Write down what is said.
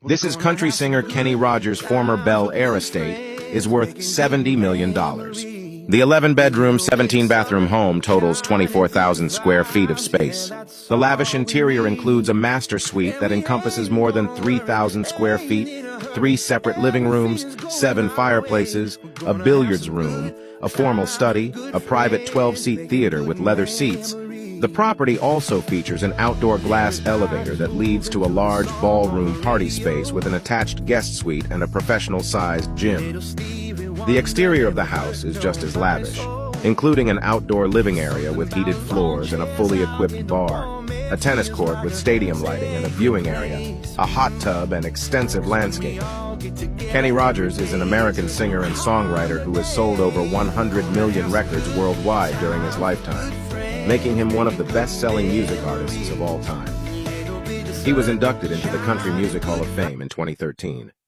This is country singer Kenny Rogers' former Bel Air estate is worth $70 million. The 11-bedroom, 17-bathroom home totals 24,000 square feet of space. The lavish interior includes a master suite that encompasses more than 3,000 square feet, 3 separate living rooms, 7 fireplaces, a billiards room, a formal study, a private 12-seat theater with leather seats. The property also features an outdoor glass elevator that leads to a large ballroom party space with an attached guest suite and a professional-sized gym. The exterior of the house is just as lavish, including an outdoor living area with heated floors and a fully equipped bar, a tennis court with stadium lighting and a viewing area, a hot tub, and extensive landscaping. Kenny Rogers is an American singer and songwriter who has sold over 100 million records worldwide during his lifetime, making him one of the best-selling music artists of all time. He was inducted into the Country Music Hall of Fame in 2013.